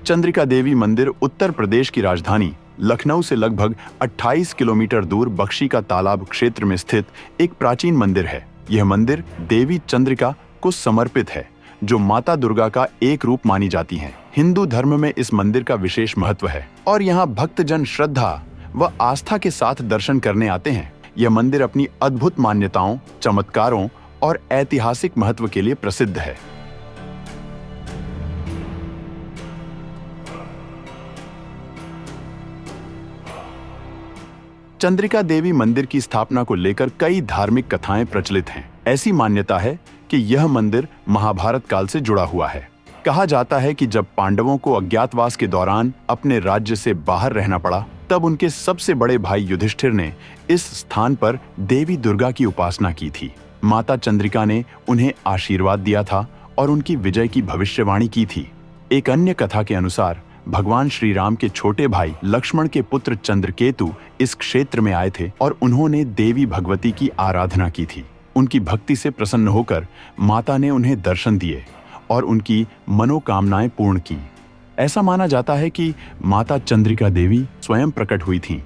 चंद्रिका देवी मंदिर उत्तर प्रदेश की राजधानी लखनऊ से लगभग 28 किलोमीटर दूर बख्शी का तालाब क्षेत्र में स्थित एक प्राचीन मंदिर है। यह मंदिर देवी चंद्रिका को समर्पित है, जो माता दुर्गा का एक रूप मानी जाती हैं। हिंदू धर्म में इस मंदिर का विशेष महत्व है और यहाँ भक्तजन श्रद्धा व आस्था के साथ दर्शन करने आते हैं। यह मंदिर अपनी अद्भुत मान्यताओं, चमत्कारों और ऐतिहासिक महत्व के लिए प्रसिद्ध है। चंद्रिका देवी मंदिर की स्थापना को लेकर कई धार्मिक कथाएं प्रचलित हैं। ऐसी मान्यता है कि यह मंदिर महाभारत काल से जुड़ा हुआ है। कहा जाता है कि जब पांडवों को अज्ञातवास के दौरान अपने राज्य से बाहर रहना पड़ा, तब उनके सबसे बड़े भाई युधिष्ठिर ने इस स्थान पर देवी दुर्गा की उपासना की थी। माता चंद्रिका ने उन्हें आशीर्वाद दिया था और उनकी विजय की भविष्यवाणी की थी। एक अन्य कथा के अनुसार भगवान श्री राम के छोटे भाई लक्ष्मण के पुत्र चंद्रकेतु इस क्षेत्र में आए थे और उन्होंने देवी भगवती की आराधना की थी। उनकी भक्ति से प्रसन्न होकर माता ने उन्हें दर्शन दिए और उनकी मनोकामनाएं पूर्ण की। ऐसा माना जाता है कि माता चंद्रिका देवी स्वयं प्रकट हुई थीं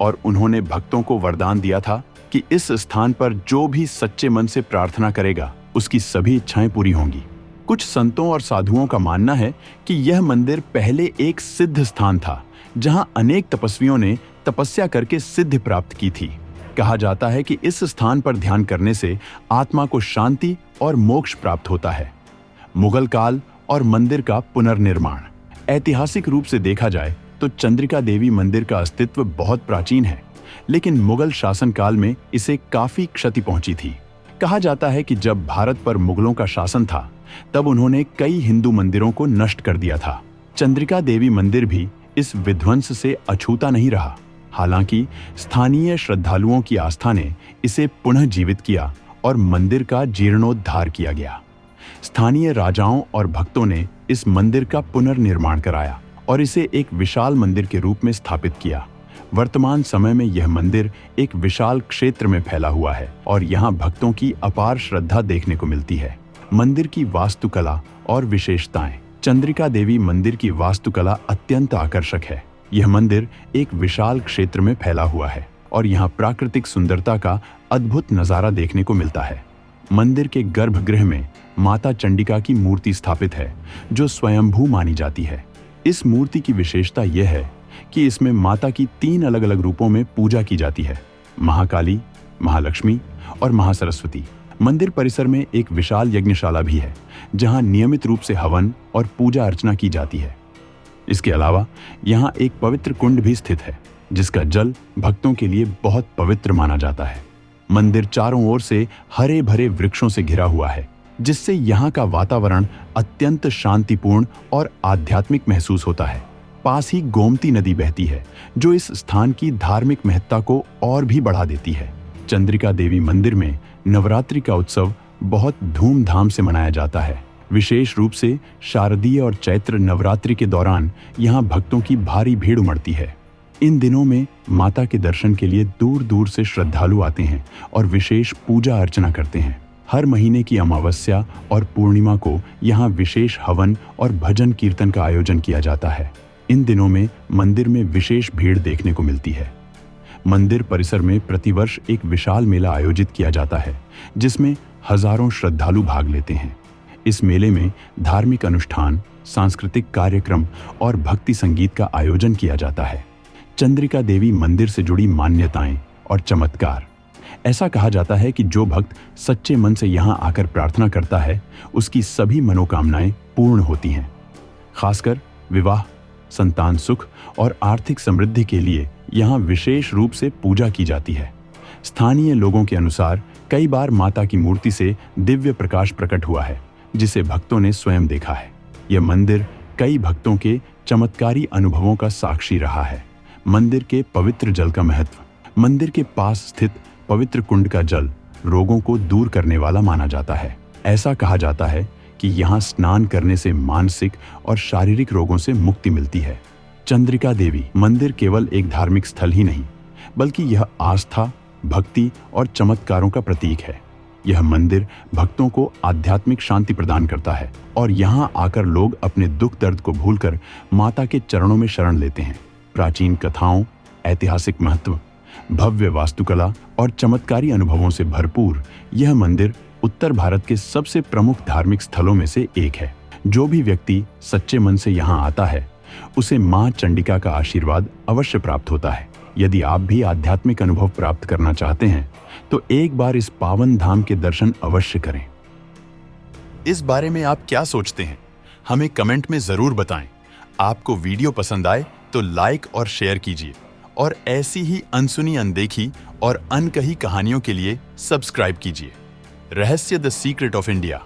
और उन्होंने भक्तों को वरदान दिया था कि इस स्थान पर जो भी सच्चे मन से प्रार्थना करेगा, उसकी सभी इच्छाएं पूरी होंगी। कुछ संतों और साधुओं का मानना है कि यह मंदिर पहले एक सिद्ध स्थान था, जहां अनेक तपस्वियों ने तपस्या करके सिद्धि प्राप्त की थी। कहा जाता है कि इस स्थान पर ध्यान करने से आत्मा को शांति और मोक्ष प्राप्त होता है। मुगल काल और मंदिर का पुनर्निर्माण। ऐतिहासिक रूप से देखा जाए तो चंद्रिका देवी मंदिर का अस्तित्व बहुत प्राचीन है, लेकिन मुगल शासनकाल में इसे काफी क्षति पहुंची थी। कहा जाता है कि जब भारत पर मुगलों का शासन था, तब उन्होंने कई हिंदू मंदिरों को नष्ट कर दिया था। चंद्रिका देवी मंदिर भी इस विध्वंस से अछूता नहीं रहा। हालांकि स्थानीय श्रद्धालुओं की आस्था ने इसे पुनः जीवित किया और मंदिर का जीर्णोद्धार किया गया। स्थानीय राजाओं और भक्तों ने इस मंदिर का पुनर्निर्माण कराया और इसे एक विशाल मंदिर के रूप में स्थापित किया। वर्तमान समय में यह मंदिर एक विशाल क्षेत्र में फैला हुआ है और यहाँ भक्तों की अपार श्रद्धा देखने को मिलती है। मंदिर की वास्तुकला और विशेषताएं। चंद्रिका देवी मंदिर की वास्तुकला अत्यंत आकर्षक है। यह मंदिर एक विशाल क्षेत्र में फैला हुआ है और यहाँ प्राकृतिक सुंदरता का अद्भुत नजारा देखने को मिलता है। मंदिर के गर्भगृह में माता चंडिका की मूर्ति स्थापित है, जो स्वयंभू मानी जाती है। इस मूर्ति की विशेषता यह है कि इसमें माता की 3 अलग-अलग रूपों में पूजा की जाती है: महाकाली, महालक्ष्मी और महासरस्वती। मंदिर परिसर में एक विशाल यज्ञशाला भी है, जहां नियमित रूप से हवन और पूजा अर्चना की जाती है। इसके अलावा यहां एक पवित्र कुंड भी स्थित है, जिसका जल भक्तों के लिए बहुत पवित्र माना जाता है। मंदिर चारों ओर से हरे भरे वृक्षों से घिरा हुआ है, जिससे यहाँ का वातावरण अत्यंत शांतिपूर्ण और आध्यात्मिक महसूस होता है। पास ही गोमती नदी बहती है, जो इस स्थान की धार्मिक महत्ता को और भी बढ़ा देती है। चंद्रिका देवी मंदिर में नवरात्रि का उत्सव बहुत धूमधाम से मनाया जाता है। विशेष रूप से शारदीय और चैत्र नवरात्रि के दौरान यहाँ भक्तों की भारी भीड़ उमड़ती है। इन दिनों में माता के दर्शन के लिए दूर दूर से श्रद्धालु आते हैं और विशेष पूजा अर्चना करते हैं। हर महीने की अमावस्या और पूर्णिमा को यहाँ विशेष हवन और भजन कीर्तन का आयोजन किया जाता है। इन दिनों में मंदिर में विशेष भीड़ देखने को मिलती है। मंदिर परिसर में प्रतिवर्ष एक विशाल मेला आयोजित किया जाता है, जिसमें हजारों श्रद्धालु भाग लेते हैं। इस मेले में धार्मिक अनुष्ठान, सांस्कृतिक कार्यक्रम और भक्ति संगीत का आयोजन किया जाता है। चंद्रिका देवी मंदिर से जुड़ी मान्यताएं और चमत्कार। ऐसा कहा जाता है कि जो भक्त सच्चे मन से यहाँ आकर प्रार्थना करता है, उसकी सभी मनोकामनाएं पूर्ण होती हैं। खासकर विवाह, संतान सुख और आर्थिक समृद्धि के लिए यहाँ विशेष रूप से पूजा की जाती है। स्थानीय लोगों के अनुसार कई बार माता की मूर्ति से दिव्य प्रकाश प्रकट हुआ है, जिसे भक्तों ने स्वयं देखा है। यह मंदिर कई भक्तों के चमत्कारी अनुभवों का साक्षी रहा है। मंदिर के पवित्र जल का महत्व। मंदिर के पास स्थित पवित्र कुंड का जल रोगों को दूर करने वाला माना जाता है। ऐसा कहा जाता है कि यहाँ स्नान करने से मानसिक और शारीरिक रोगों से मुक्ति मिलती है। चंद्रिका देवी मंदिर केवल एक धार्मिक स्थल ही नहीं, बल्कि यह आस्था, भक्ति और चमत्कारों का प्रतीक है। यह मंदिर भक्तों को आध्यात्मिक शांति प्रदान करता है और यहाँ आकर लोग अपने दुख दर्द को भूलकर माता के चरणों में शरण लेते हैं। प्राचीन कथाओं, ऐतिहासिक महत्व, भव्य वास्तुकला और चमत्कारी अनुभवों से भरपूर यह मंदिर उत्तर भारत के सबसे प्रमुख धार्मिक स्थलों में से एक है। जो भी व्यक्ति सच्चे मन से यहाँ आता है उसे मां चंडिका का आशीर्वाद अवश्य प्राप्त होता है। यदि आप भी आध्यात्मिक अनुभव प्राप्त करना चाहते हैं तो एक बार इस पावन धाम के दर्शन अवश्य करें। इस बारे में आप क्या सोचते हैं, हमें कमेंट में जरूर बताएं। आपको वीडियो पसंद आए तो लाइक और शेयर कीजिए और ऐसी ही अनसुनी, अनदेखी और अनकही कहानियों के लिए सब्सक्राइब कीजिए। रहस्य द सीक्रेट ऑफ इंडिया।